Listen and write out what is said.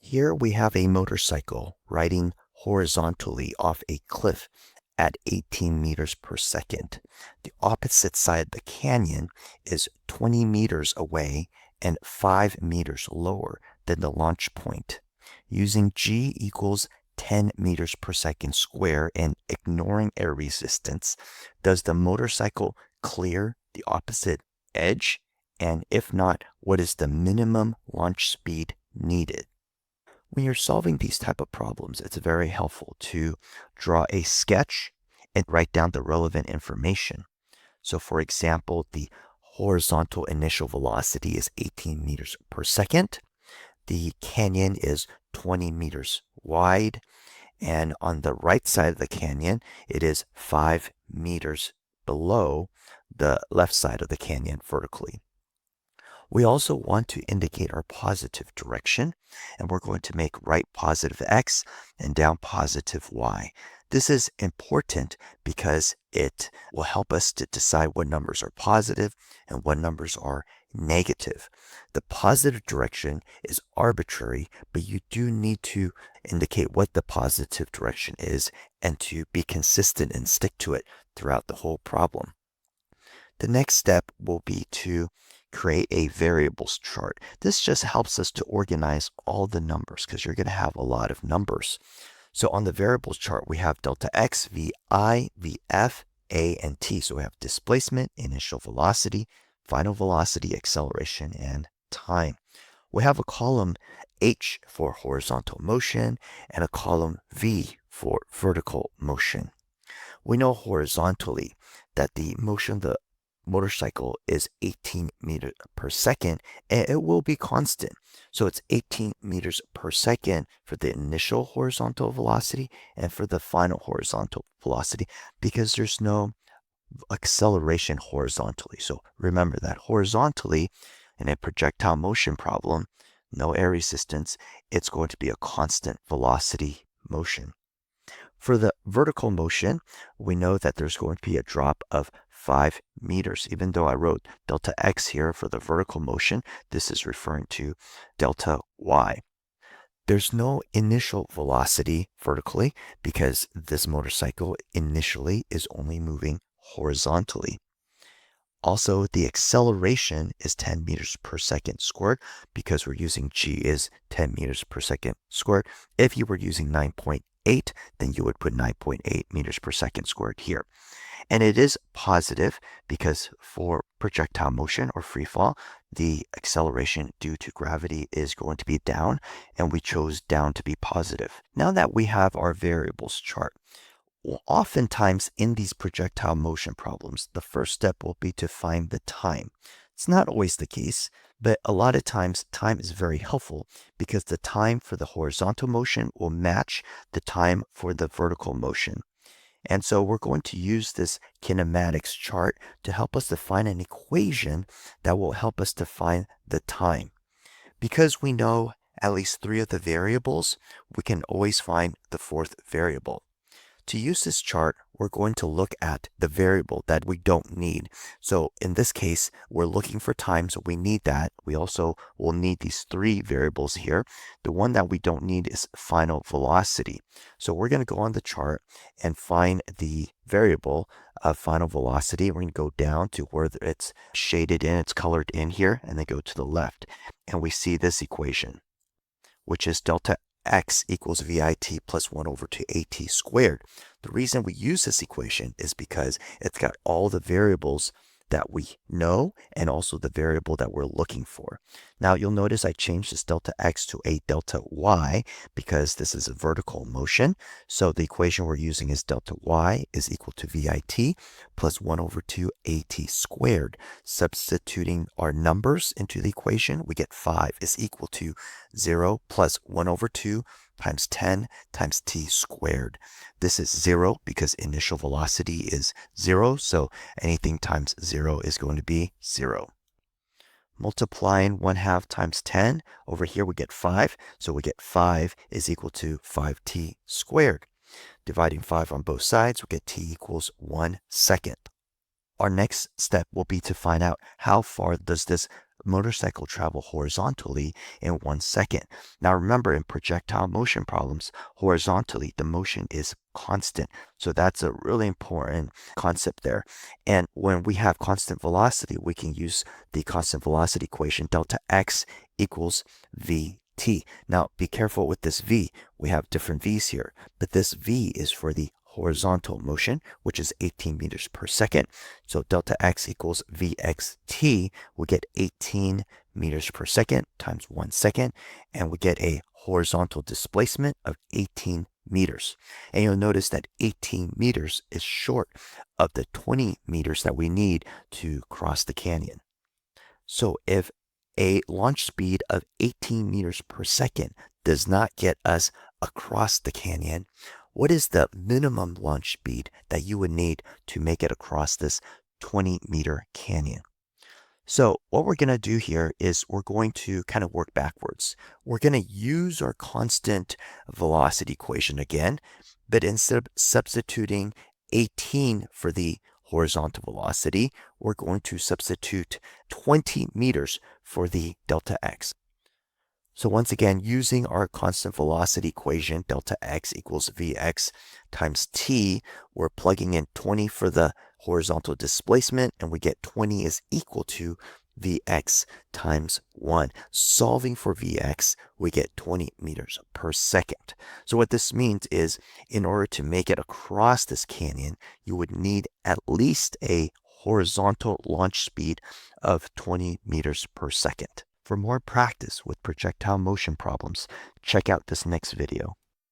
Here we have a motorcycle riding horizontally off a cliff at 18 meters per second. The opposite side of the canyon is 20 meters away and 5 meters lower than the launch point. Using G equals 10 meters per second square and ignoring air resistance, does the motorcycle clear the opposite edge? And if not, what is the minimum launch speed needed? When you're solving these type of problems, it's very helpful to draw a sketch and write down the relevant information. So for example, the horizontal initial velocity is 18 meters per second. The canyon is 20 meters wide. And on the right side of the canyon, it is 5 meters below the left side of the canyon vertically. We also want to indicate our positive direction, and we're going to make right positive x and down positive y. This is important because it will help us to decide what numbers are positive and what numbers are negative. The positive direction is arbitrary, but you do need to indicate what the positive direction is and to be consistent and stick to it throughout the whole problem. The next step will be to create a variables chart. This just helps us to organize all the numbers because you're going to have a lot of numbers. So on the variables chart, we have delta x, vi, vf, a, and t. So we have displacement, initial velocity, final velocity, acceleration, and time. We have a column h for horizontal motion and a column v for vertical motion. We know horizontally that the motion of the motorcycle is 18 meters per second, and it will be constant. So it's 18 meters per second for the initial horizontal velocity and for the final horizontal velocity because there's no acceleration horizontally. So remember that horizontally in a projectile motion problem, no air resistance, it's going to be a constant velocity motion. For the vertical motion, we know that there's going to be a drop of 5 meters. Even though I wrote delta x here for the vertical motion, this is referring to delta y. There's no initial velocity vertically because this motorcycle initially is only moving horizontally. Also, the acceleration is 10 meters per second squared because we're using g is 10 meters per second squared. If you were using 9.8, then you would put 9.8 meters per second squared here. And it is positive because for projectile motion or free fall, the acceleration due to gravity is going to be down, and we chose down to be positive. Now that we have our variables chart, oftentimes in these projectile motion problems, the first step will be to find the time. It's not always the case, but a lot of times time is very helpful because the time for the horizontal motion will match the time for the vertical motion. And so we're going to use this kinematics chart to help us define an equation that will help us define the time. Because we know at least 3 of the variables, we can always find the 4th variable. To use this chart, we're going to look at the variable that we don't need. So in this case, we're looking for time, so we need that. We also will need these 3 variables here. The one that we don't need is final velocity. So we're going to go on the chart and find the variable of final velocity. We're going to go down to where it's shaded in, it's colored in here, and then go to the left. And we see this equation, which is delta x equals vit plus 1 over 2 at squared. The reason we use this equation is because it's got all the variables that we know and also the variable that we're looking for. Now you'll notice I changed this delta x to a delta y because this is a vertical motion. So the equation we're using is delta y is equal to vit plus 1 over 2 at squared. Substituting our numbers into the equation, we get 5 is equal to 0 plus 1 over 2 times 10 times t squared. This is 0 because initial velocity is 0, so anything times 0 is going to be 0. Multiplying 1/2 times 10, over here we get 5, so we get 5 is equal to 5t squared. Dividing 5 on both sides, we get t equals 1 second. Our next step will be to find out how far does this motorcycle travel horizontally in 1 second. Now remember, in projectile motion problems, horizontally, the motion is constant. So that's a really important concept there. And when we have constant velocity, we can use the constant velocity equation, delta x equals vt. Now be careful with this v. We have different v's here, but this v is for the horizontal motion, which is 18 meters per second. So delta x equals vxt. We get 18 meters per second times 1 second, and we get a horizontal displacement of 18 meters. And you'll notice that 18 meters is short of the 20 meters that we need to cross the canyon. So if a launch speed of 18 meters per second does not get us across the canyon, what is the minimum launch speed that you would need to make it across this 20-meter canyon? So what we're going to do here is we're going to kind of work backwards. We're going to use our constant velocity equation again, but instead of substituting 18 for the horizontal velocity, we're going to substitute 20 meters for the delta x. So once again, using our constant velocity equation, delta x equals vx times t, we're plugging in 20 for the horizontal displacement, and we get 20 is equal to vx times 1. Solving for vx, we get 20 meters per second. So what this means is, in order to make it across this canyon, you would need at least a horizontal launch speed of 20 meters per second. For more practice with projectile motion problems, check out this next video.